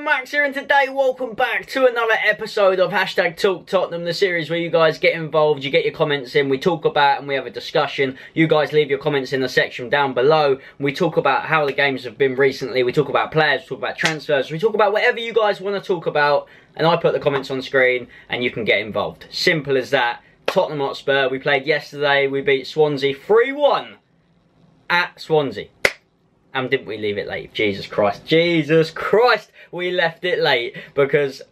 Joe Max here, and today welcome back to another episode of Hashtag Talk Tottenham, the series where you guys get involved, you get your comments in, we talk about and we have a discussion. You guys leave your comments in the section down below. We talk about how the games have been recently, we talk about players, we talk about transfers, we talk about whatever you guys want to talk about, and I put the comments on screen and you can get involved. Simple as that. Tottenham Hotspur, we played yesterday, we beat Swansea 3-1 at Swansea. And didn't we leave it late? Jesus Christ. Jesus Christ! We left it late because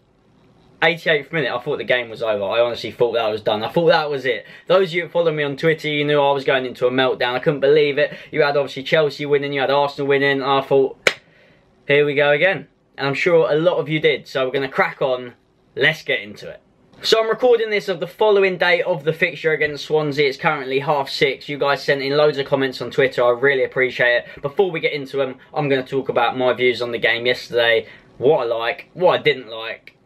88th minute, I thought the game was over. I honestly thought that was done. I thought that was it. Those of you that follow me on Twitter, you knew I was going into a meltdown. I couldn't believe it. You had obviously Chelsea winning, you had Arsenal winning. And I thought, here we go again. And I'm sure a lot of you did. So we're going to crack on. Let's get into it. So I'm recording this of the following day of the fixture against Swansea. It's currently 6:30. You guys sent in loads of comments on Twitter. I really appreciate it. Before we get into them, I'm going to talk about my views on the game yesterday, what I like, what I didn't like,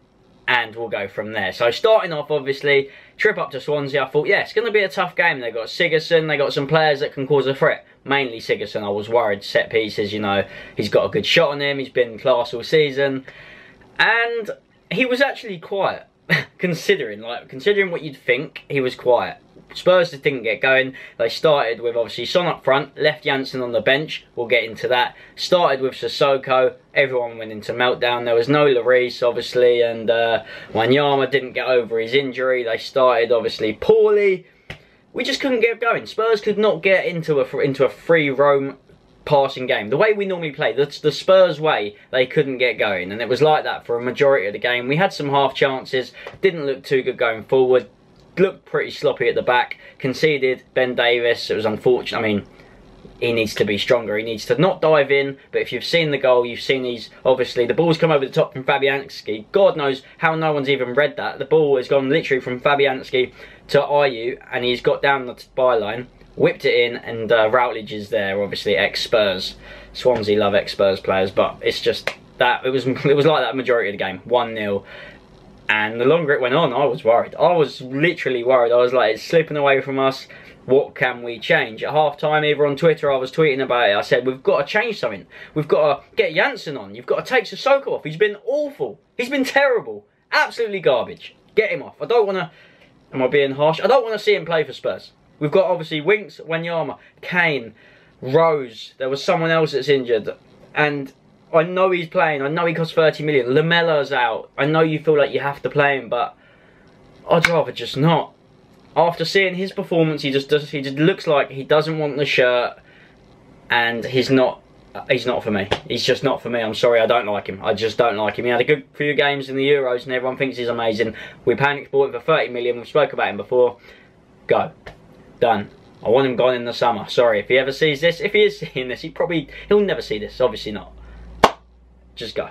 and we'll go from there. So starting off, obviously, trip up to Swansea, I thought, yeah, it's going to be a tough game. They've got Sigurdsson, they've got some players that can cause a threat. Mainly Sigurdsson, I was worried. Set pieces, you know, he's got a good shot on him. He's been class all season. And he was actually quiet. Considering what you'd think, he was quiet. Spurs just didn't get going. They started with obviously Son up front, left Janssen on the bench. We'll get into that. Started with Sissoko. Everyone went into meltdown. There was no Lloris, obviously, and Wanyama didn't get over his injury. They started obviously poorly. We just couldn't get going. Spurs could not get into a free roam passing game. The way we normally play, the Spurs way, they couldn't get going, and it was like that for a majority of the game. We had some half chances, didn't look too good going forward, looked pretty sloppy at the back, conceded Ben Davis. It was unfortunate. I mean, he needs to be stronger, he needs to not dive in, but if you've seen the goal, you've seen these, obviously the ball's come over the top from Fabianski. God knows how no one's even read that. The ball has gone literally from Fabianski to Ayew, and he's got down the byline, whipped it in, and Routledge is there, obviously ex-Spurs. Swansea love ex-Spurs players, but it's just that it was like that majority of the game, 1-0. And the longer it went on, I was worried. I was literally worried. I was like, it's slipping away from us. What can we change? At half time, either on Twitter, I was tweeting about it. I said, we've got to change something. We've got to get Janssen on. You've got to take Sissoko off. He's been awful. He's been terrible. Absolutely garbage. Get him off. I don't want to, am I being harsh? I don't want to see him play for Spurs. We've got obviously Winks, Wanyama, Kane, Rose. There was someone else that's injured. And I know he's playing. I know he costs 30 million. Lamella's out. I know you feel like you have to play him, but I'd rather just not. After seeing his performance, he just looks like he doesn't want the shirt, and he's not for me. He's just not for me. I'm sorry, I don't like him. I just don't like him. He had a good few games in the Euros and everyone thinks he's amazing. We panicked, bought him for 30 million. We've spoke about him before. Go. Done. I want him gone in the summer. Sorry, if he ever sees this, if he is seeing this, he'll never see this. Obviously not. Just go.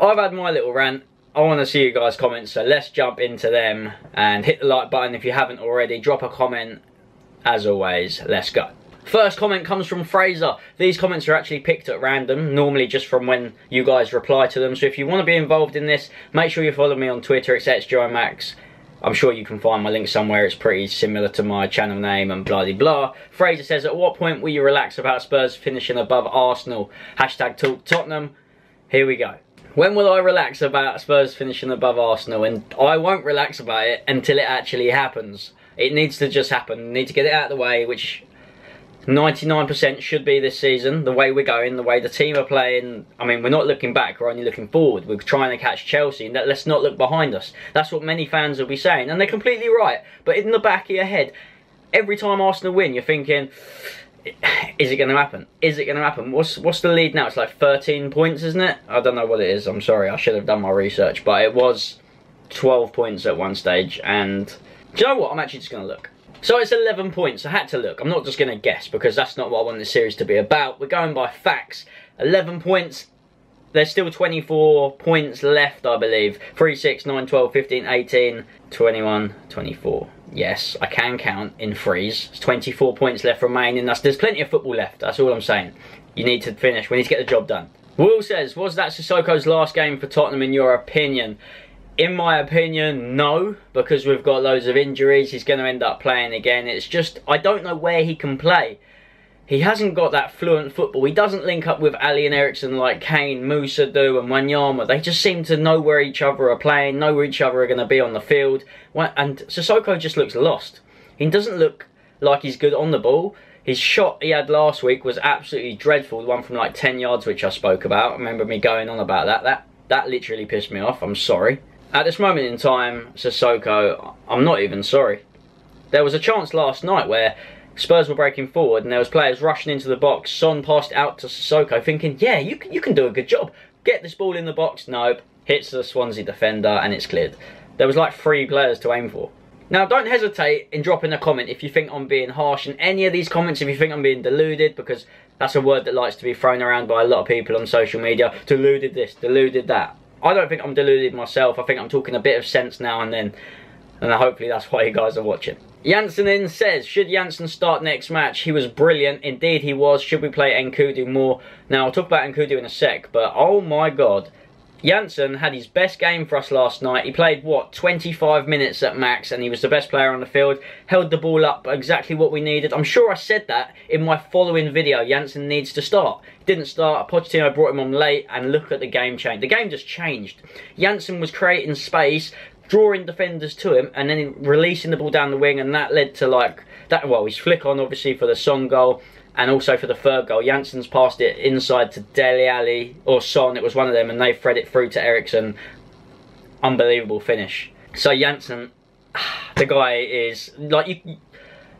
I've had my little rant. I want to see you guys' comments, so let's jump into them and hit the like button if you haven't already. Drop a comment. As always, let's go. First comment comes from Fraser. These comments are actually picked at random, normally just from when you guys reply to them. So if you want to be involved in this, make sure you follow me on Twitter. It's Joe Max. I'm sure you can find my link somewhere. It's pretty similar to my channel name and blah blah blah. Fraser says, at what point will you relax about Spurs finishing above Arsenal? Hashtag Talk Tottenham. Here we go. When will I relax about Spurs finishing above Arsenal? And I won't relax about it until it actually happens. It needs to just happen. We need to get it out of the way, which 99% should be this season. The way we're going, the way the team are playing. I mean, we're not looking back, we're only looking forward. We're trying to catch Chelsea. Let's not look behind us. That's what many fans will be saying. And they're completely right. But in the back of your head, every time Arsenal win, you're thinking, is it going to happen? Is it going to happen? What's the lead now? It's like 13 points, isn't it? I don't know what it is. I'm sorry. I should have done my research. But it was 12 points at one stage. And do you know what? I'm actually just going to look. So it's 11 points. I had to look. I'm not just going to guess because that's not what I want this series to be about. We're going by facts. 11 points. There's still 24 points left, I believe. 3, 6, 9, 12, 15, 18, 21, 24. Yes, I can count in threes. There's 24 points left remaining. There's plenty of football left. That's all I'm saying. You need to finish. We need to get the job done. Will says, was that Sissoko's last game for Tottenham in your opinion? In my opinion, no, because we've got loads of injuries. He's going to end up playing again. It's just, I don't know where he can play. he hasn't got that fluent football. He doesn't link up with Ali and Eriksen like Kane, Musa do and Wanyama. They just seem to know where each other are playing, know where each other are going to be on the field. And Sissoko just looks lost. He doesn't look like he's good on the ball. His shot he had last week was absolutely dreadful. The one from like 10 yards, which I spoke about. I remember me going on about that. That literally pissed me off. I'm sorry. At this moment in time, Sissoko, I'm not even sorry. There was a chance last night where Spurs were breaking forward and there was players rushing into the box. Son passed out to Sissoko thinking, yeah, you can do a good job. Get this ball in the box. Nope. Hits the Swansea defender and it's cleared. There was like 3 players to aim for. Now, don't hesitate in dropping a comment if you think I'm being harsh in any of these comments, if you think I'm being deluded, because that's a word that likes to be thrown around by a lot of people on social media. Deluded this, deluded that. I don't think I'm deluded myself. I think I'm talking a bit of sense now and then. And hopefully that's why you guys are watching. Janssen then says, should Janssen start next match? He was brilliant. Indeed he was. Should we play Nkudu more? Now, I'll talk about Nkudu in a sec, but oh my god. Janssen had his best game for us last night. He played, what, 25 minutes at max, and he was the best player on the field. Held the ball up exactly what we needed. I'm sure I said that in my following video. Janssen needs to start. He didn't start. Pochettino brought him on late, and look at the game change. The game just changed. Janssen was creating space, drawing defenders to him, and then releasing the ball down the wing, and that led to, like, that. Well, his flick on, obviously, for the Son goal. And also for the third goal, Janssen's passed it inside to Dele Alli or Son. It was one of them, and they thread it through to Eriksen. Unbelievable finish. So Janssen, the guy is like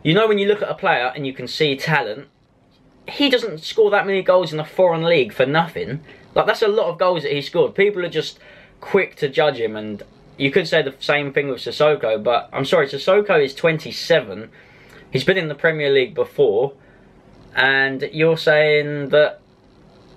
you know when you look at a player and you can see talent. He doesn't score that many goals in a foreign league for nothing. Like, that's a lot of goals that he scored. People are just quick to judge him, and you could say the same thing with Sissoko. But I'm sorry, Sissoko is 27. He's been in the Premier League before. And you're saying that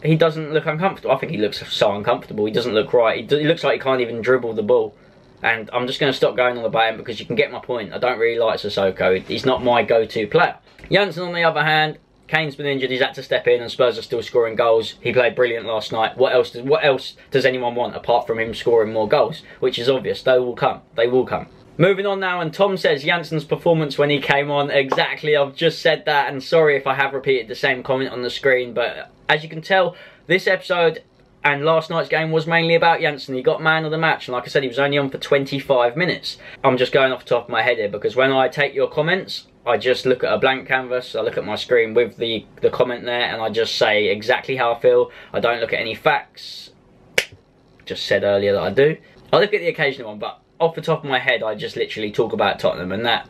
he doesn't look uncomfortable. I think he looks so uncomfortable. He doesn't look right. He looks like he can't even dribble the ball. And I'm just going to stop going on about him because you can get my point. I don't really like Sissoko. He's not my go-to player. Janssen, on the other hand, Kane's been injured. He's had to step in, and Spurs are still scoring goals. He played brilliant last night. What else does anyone want apart from him scoring more goals? Which is obvious. They will come. They will come. Moving on now, and Tom says Janssen's performance when he came on. Exactly, I've just said that, and sorry if I have repeated the same comment on the screen, but as you can tell, this episode and last night's game was mainly about Janssen. He got man of the match, and like I said, he was only on for 25 minutes. I'm just going off the top of my head here, because when I take your comments, I just look at a blank canvas. I look at my screen with the comment there, and I just say exactly how I feel. I don't look at any facts. Just said earlier that I do. I look at the occasional one, but off the top of my head, I just literally talk about Tottenham, and that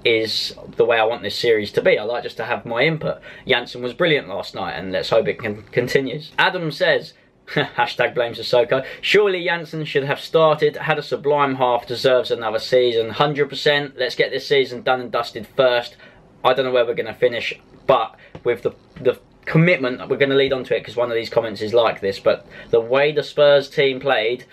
is the way I want this series to be. I like just to have my input. Janssen was brilliant last night, and let's hope it continues. Adam says, hashtag blame Sissoko, surely Janssen should have started, had a sublime half, deserves another season, 100%. Let's get this season done and dusted first. I don't know where we're going to finish, but with the commitment, we're going to lead on to it because one of these comments is like this, but the way the Spurs team played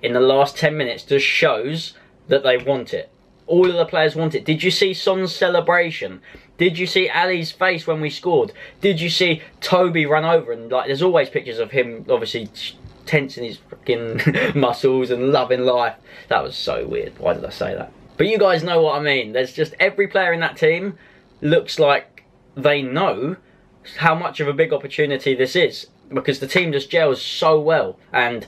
in the last 10 minutes just shows that they want it. All of the players want it. Did you see Son's celebration? Did you see Ali's face when we scored? Did you see Toby run over? And like, there's always pictures of him obviously tensing his fucking muscles and loving life. That was so weird. Why did I say that? But you guys know what I mean. There's just every player in that team looks like they know how much of a big opportunity this is, because the team just gels so well. And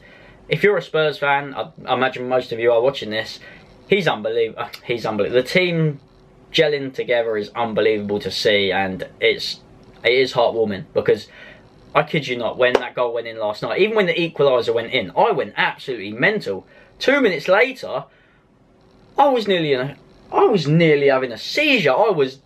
if you're a Spurs fan, I imagine most of you are watching this, he's unbelievable. He's unbelievable. The team gelling together is unbelievable to see, and it is heartwarming, because I kid you not, when that goal went in last night, even when the equaliser went in, I went absolutely mental. 2 minutes later, I was nearly having a seizure. I was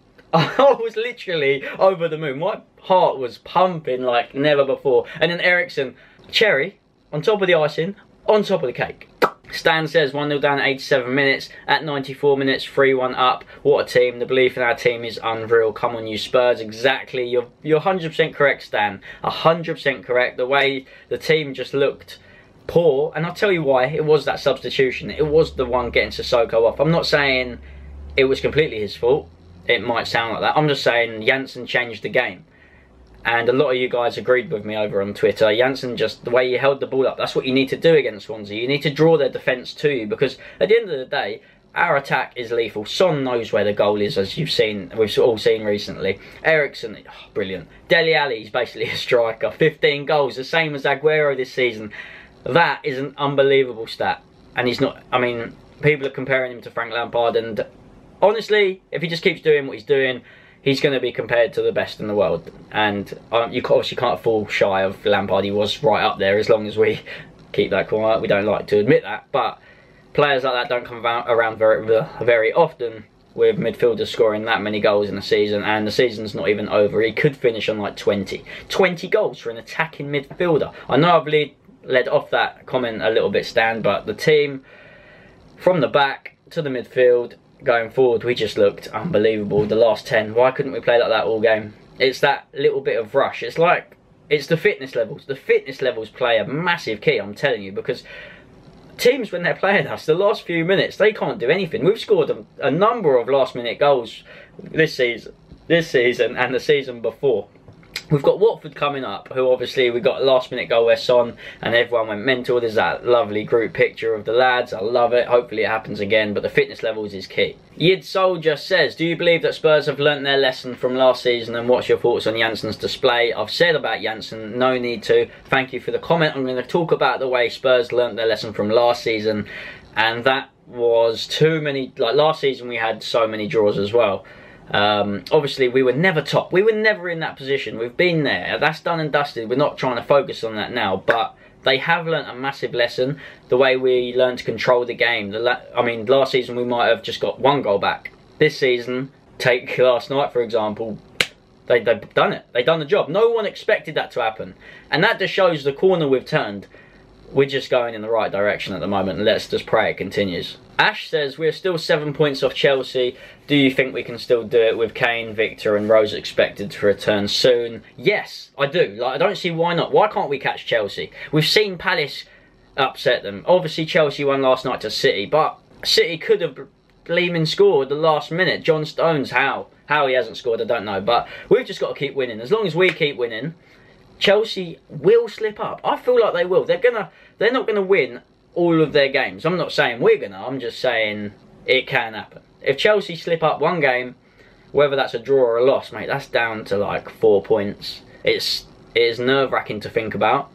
literally over the moon. My heart was pumping like never before. And then Eriksen, cherry on top of the icing, on top of the cake. Stan says 1-0 down at 87 minutes. At 94 minutes, 3-1 up. What a team. The belief in our team is unreal. Come on, you Spurs. Exactly. You're 100% correct, Stan. 100% correct. The way the team just looked poor. And I'll tell you why. It was that substitution. It was the one getting Sissoko off. I'm not saying it was completely his fault. It might sound like that. I'm just saying Janssen changed the game. And a lot of you guys agreed with me over on Twitter. Janssen, just the way you held the ball up, that's what you need to do against Swansea. You need to draw their defence to you, because at the end of the day, Our attack is lethal. Son knows where the goal is, as we've all seen recently. Ericsson, oh, brilliant. Dele Alli is basically a striker. 15 goals, the same as Aguero this season. That is an unbelievable stat. And he's not, I mean, people are comparing him to Frank Lampard, and honestly, if he just keeps doing what he's doing, he's going to be compared to the best in the world. And you obviously can't fall shy of Lampard. He was right up there, as long as we keep that quiet. We don't like to admit that, but players like that don't come around very often, with midfielders scoring that many goals in a season, and the season's not even over. He could finish on like 20 goals for an attacking midfielder. I know I've led off that comment a little bit, Stan, but the team from the back to the midfield going forward, we just looked unbelievable. The last 10, why couldn't we play like that all game? It's that little bit of rush. It's like, it's the fitness levels. The fitness levels play a massive key, I'm telling you, because teams, when they're playing us, the last few minutes, they can't do anything. We've scored a number of last-minute goals this season and the season before. We've got Watford coming up, who obviously we got a last-minute goal where Son and everyone went mental. There's that lovely group picture of the lads. I love it. Hopefully it happens again, but the fitness levels is key. Yid Soldier says, do you believe that Spurs have learnt their lesson from last season, and what's your thoughts on Janssen's display? I've said about Janssen, no need to. Thank you for the comment. I'm going to talk about the way Spurs learnt their lesson from last season, and that was too many. Like last season we had so many draws as well. Obviously we were never top. We were never in that position. We've been there. That's done and dusted. We're not trying to focus on that now, but they have learnt a massive lesson. The way we learned to control the game. I mean, last season we might have just got 1 goal back. This season, take last night for example, they've done it. They've done the job. No one expected that to happen, and that just shows the corner we've turned. We're just going in the right direction at the moment, and let's just pray it continues. Ash says, we're still 7 points off Chelsea. Do you think we can still do it with Kane, Victor and Rose expected to return soon? Yes, I do. Like, I don't see why not. Why can't we catch Chelsea? We've seen Palace upset them. Obviously Chelsea won last night to City, but City could have gleaming scored the last minute. John Stones, how he hasn't scored, I don't know. But we've just got to keep winning. As long as we keep winning, Chelsea will slip up. I feel like they will. They're not gonna win all of their games. I'm not saying we're gonna. I'm just saying it can happen. If Chelsea slip up one game, whether that's a draw or a loss, mate, that's down to like 4 points. It is nerve-wracking to think about,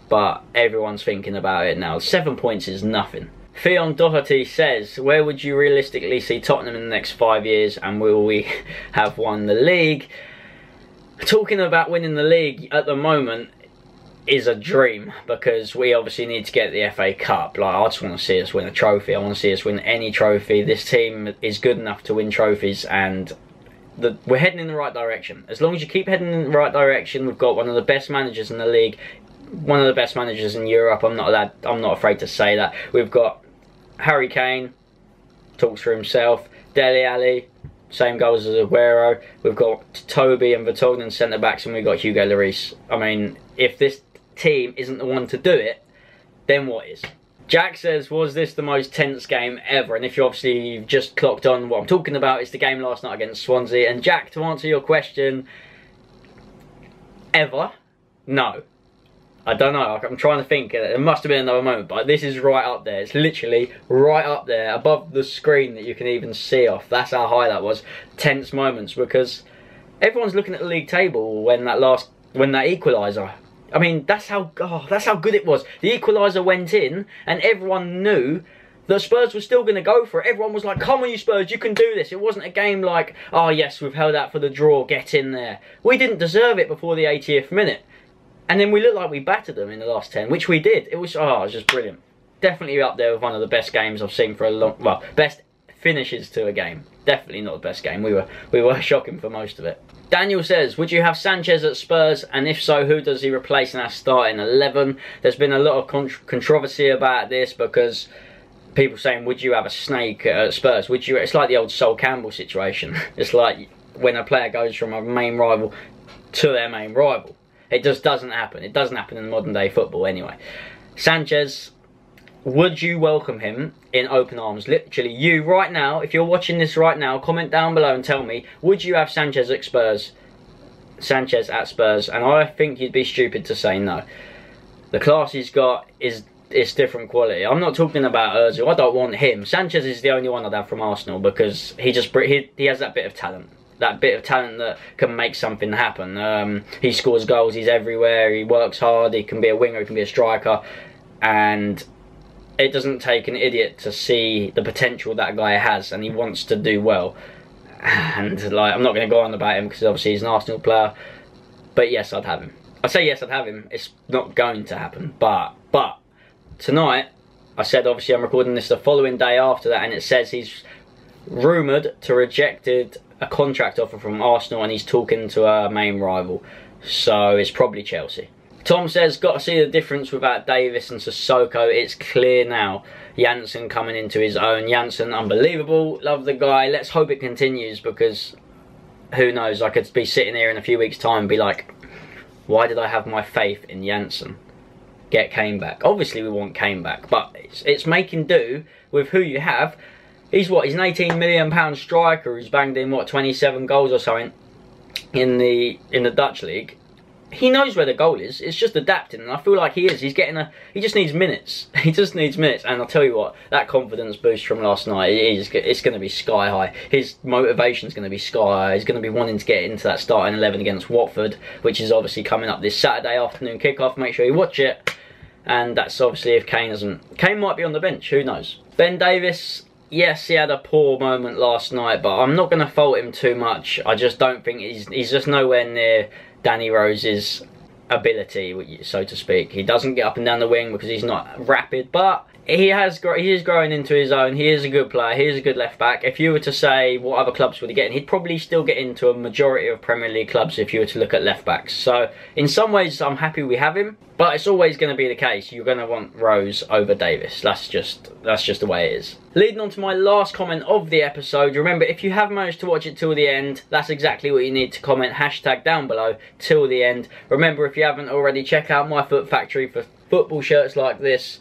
but everyone's thinking about it now. 7 points is nothing. Theon Doherty says, where would you realistically see Tottenham in the next 5 years, and will we have won the league? Talking about winning the league at the moment is a dream, because we obviously need to get the FA Cup. Like, I just want to see us win a trophy. I want to see us win any trophy. This team is good enough to win trophies, and we're heading in the right direction. As long as you keep heading in the right direction, we've got one of the best managers in the league, one of the best managers in Europe. I'm not afraid to say that. We've got Harry Kane, talks for himself. Dele Alli, same goals as Aguero. We've got Toby and Vertonghen centre backs, and we've got Hugo Lloris. I mean, if this team isn't the one to do it, then what is? Jack says, was this the most tense game ever? And if you've just clocked on, what I'm talking about is the game last night against Swansea. And Jack, to answer your question, ever? No. I don't know, I'm trying to think. There must have been another moment, but this is right up there. It's literally right up there, above the screen that you can even see off. That's how high that was. Tense moments, because everyone's looking at the league table when that equaliser. I mean, that's how good it was. The equaliser went in, and everyone knew that Spurs were still going to go for it. Everyone was like, come on you Spurs, you can do this. It wasn't a game like, oh yes, we've held out for the draw, get in there. We didn't deserve it before the 80th minute. And then we looked like we battered them in the last 10, which we did. It was just brilliant. Definitely up there with one of the best games I've seen for a long, well, best finishes to a game. Definitely not the best game. We were shocking for most of it. Daniel says, would you have Sanchez at Spurs? And if so, who does he replace in our starting 11? There's been a lot of controversy about this, because people saying, would you have a snake at Spurs? Would you? It's like the old Sol Campbell situation. It's like when a player goes from a main rival to their main rival. It just doesn't happen. It doesn't happen in modern day football anyway. Sanchez, would you welcome him in open arms? Literally, you right now, if you're watching this right now, comment down below and tell me, would you have Sanchez at Spurs? Sanchez at Spurs. And I think you'd be stupid to say no. The class he's got is it's different quality. I'm not talking about Ozil. I don't want him. Sanchez is the only one I'd have from Arsenal because he has that bit of talent. That bit of talent that can make something happen. He scores goals, he's everywhere, he works hard, he can be a winger, he can be a striker. And it doesn't take an idiot to see the potential that guy has, and he wants to do well. And like, I'm not going to go on about him because obviously he's an Arsenal player. But yes, I'd have him. I say yes, I'd have him. It's not going to happen. But tonight, I said obviously I'm recording this the following day after that, and it says he's rumoured to rejected a contract offer from Arsenal and he's talking to our main rival. So it's probably Chelsea. Tom says, got to see the difference without Davis and Sissoko. It's clear now. Janssen coming into his own. Janssen, unbelievable. Love the guy. Let's hope it continues because who knows, I could be sitting here in a few weeks' time and be like, why did I have my faith in Janssen? Get Kane back. Obviously we want Kane back, but it's making do with who you have. He's what? He's an £18 million striker who's banged in what, 27 goals or something in the Dutch league. He knows where the goal is. It's just adapting, and I feel like he is. He just needs minutes. He just needs minutes, and I'll tell you what, that confidence boost from last night, it's going to be sky high. His motivation's going to be sky high. He's going to be wanting to get into that starting 11 against Watford, which is obviously coming up this Saturday afternoon kickoff. Make sure you watch it, and that's obviously if Kane doesn't. Kane might be on the bench. Who knows? Ben Davis. Yes, he had a poor moment last night, but I'm not going to fault him too much. I just don't think he's just nowhere near Danny Rose's ability, so to speak. He doesn't get up and down the wing because he's not rapid, but he is growing into his own. He is a good player. He is a good left back. If you were to say what other clubs would he get in, he'd probably still get into a majority of Premier League clubs if you were to look at left backs. So in some ways I'm happy we have him, but it's always going to be the case. You're going to want Rose over Davis. That's just the way it is. Leading on to my last comment of the episode. Remember, if you have managed to watch it till the end, that's exactly what you need to comment. Hashtag down below till the end. Remember, if you haven't already, check out My Foot Factory for football shirts like this.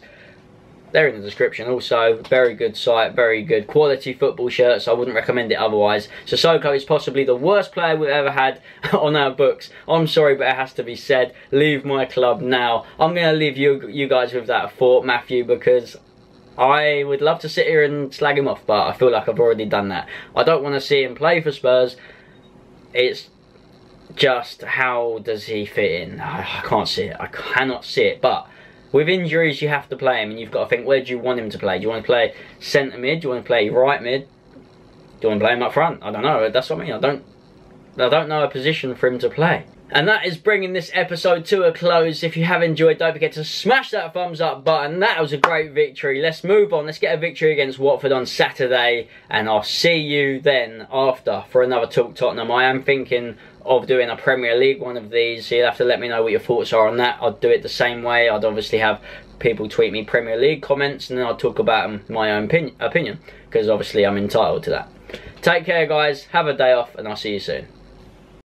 They're in the description. Also, very good site, very good quality football shirts. I wouldn't recommend it otherwise. Sissoko is possibly the worst player we've ever had on our books. I'm sorry, but it has to be said. Leave my club now. I'm going to leave you guys with that thought, Matthew, because I would love to sit here and slag him off, but I feel like I've already done that. I don't want to see him play for Spurs. It's just, how does he fit in? I can't see it. I cannot see it, but with injuries, you have to play him, and you've got to think, where do you want him to play? Do you want to play centre mid? Do you want to play right mid? Do you want to play him up front? I don't know. That's what I mean. I don't know a position for him to play. And that is bringing this episode to a close. If you have enjoyed, don't forget to smash that thumbs up button. That was a great victory. Let's move on. Let's get a victory against Watford on Saturday, and I'll see you then after for another Talk Tottenham. I am thinking of doing a Premier League one of these, so you'll have to let me know what your thoughts are on that. I'd do it the same way. I'd obviously have people tweet me Premier League comments, and then I'd talk about my own opinion, because obviously I'm entitled to that. Take care, guys. Have a day off, and I'll see you soon.